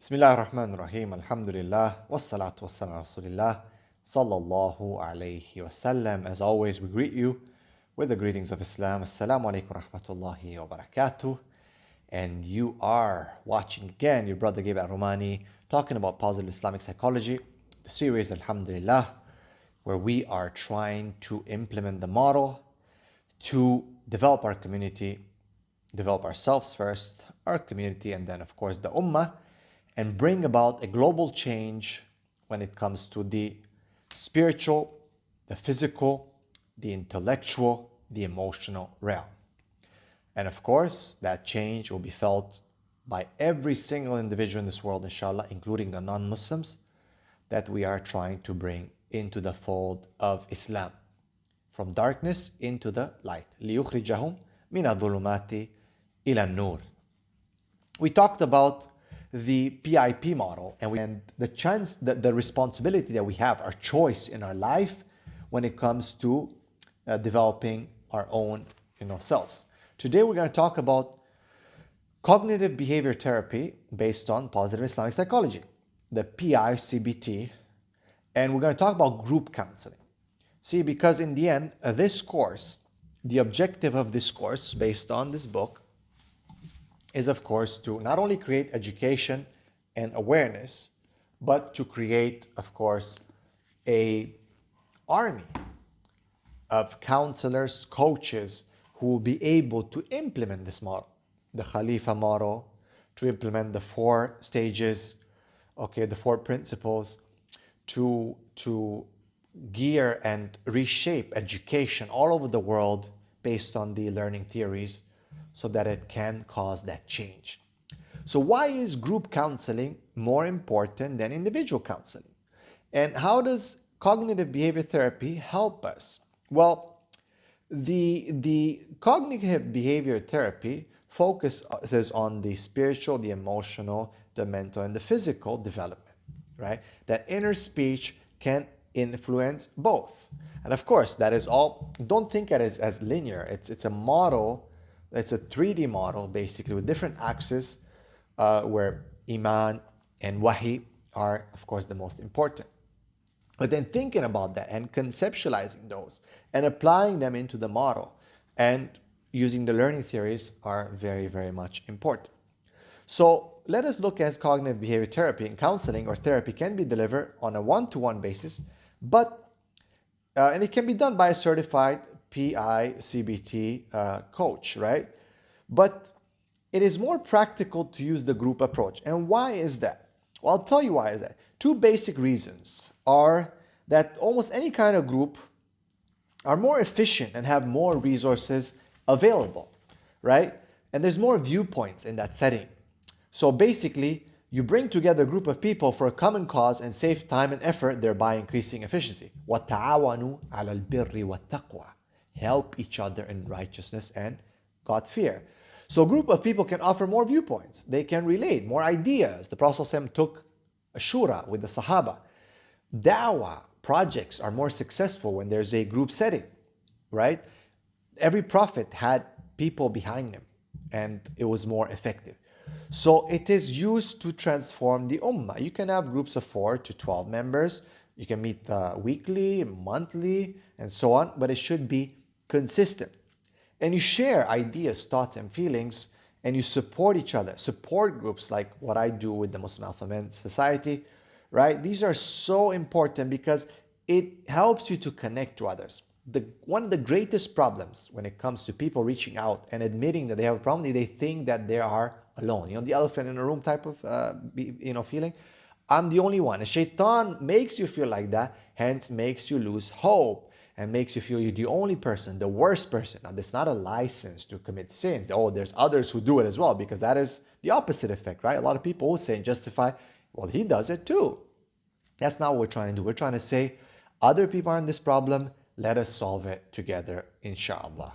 Bismillah ar-Rahman ar-Rahim, Alhamdulillah, wassalatu wassalam ala Rasulillah, sallallahu alayhi wasallam. As always, we greet you with the greetings of Islam. Assalamu alaikum rahmatullahi wa barakatuh. And you are watching again your brother Gabe Romani talking about positive Islamic psychology, the series, Alhamdulillah, where we are trying to implement the model to develop our community, develop ourselves first, our community, and then, of course, the ummah, and bring about a global change when it comes to the spiritual, the physical, the intellectual, the emotional realm. And of course, that change will be felt by every single individual in this world, inshallah, including the non-Muslims, that we are trying to bring into the fold of Islam, from darkness into the light. لِيُخْرِجَهُمْ مِنَ الظُّلُمَاتِ إِلَى النُّورِ. We talked about the PIP model and the responsibility that we have, our choice in our life when it comes to developing our own selves. Today we're going to talk about cognitive behavior therapy based on positive Islamic psychology, the PICBT, and we're going to talk about group counseling. See, because in the end, this course, the objective of this course based on this book is, of course, to not only create education and awareness, but to create, of course, an army of counselors, coaches who will be able to implement this model, the Khalifa model, to implement the 4 stages, the 4 principles, to gear and reshape education all over the world based on the learning theories, so that it can cause that change. So why is group counseling more important than individual counseling? And how does cognitive behavior therapy help us? Well, the cognitive behavior therapy focuses on the spiritual, the emotional, the mental, and the physical development, right? That inner speech can influence both. And of course, that is all, don't think of it as linear. It's a model. It's a 3D model, basically, with different axes where Iman and Wahi are, of course, the most important. But then thinking about that and conceptualizing those and applying them into the model and using the learning theories are very, very much important. So let us look at cognitive behavior therapy. And counseling or therapy can be delivered on a one-to-one basis, and it can be done by a certified PICBT coach, right? But it is more practical to use the group approach. And why is that? Well, I'll tell you why is that. 2 basic reasons are that almost any kind of group are more efficient and have more resources available, right? And there's more viewpoints in that setting. So basically, you bring together a group of people for a common cause and save time and effort, thereby increasing efficiency. وَتَعَاوَنُوا عَلَى الْبِرِّ وَالتَّقْوَى. Help each other in righteousness and God fear. So a group of people can offer more viewpoints. They can relate more ideas. The Prophet ﷺ took a shura with the Sahaba. Dawa projects are more successful when there's a group setting, right? Every prophet had people behind him and it was more effective. So it is used to transform the ummah. You can have groups of 4 to 12 members. You can meet weekly, monthly, and so on, but it should be consistent. And you share ideas, thoughts, and feelings, and you support each other. Support groups like what I do with the Muslim Alpha Men Society, right? These are so important because it helps you to connect to others. One of the greatest problems when it comes to people reaching out and admitting that they have a problem, they think that they are alone. The elephant in the room type of feeling. I'm the only one. And Shaitan makes you feel like that, hence makes you lose hope and makes you feel you're the only person, the worst person. Now, that's not a license to commit sins. Oh, there's others who do it as well, because that is the opposite effect, right? A lot of people will say and justify, well, he does it too. That's not what we're trying to do. We're trying to say, other people are in this problem. Let us solve it together, inshallah.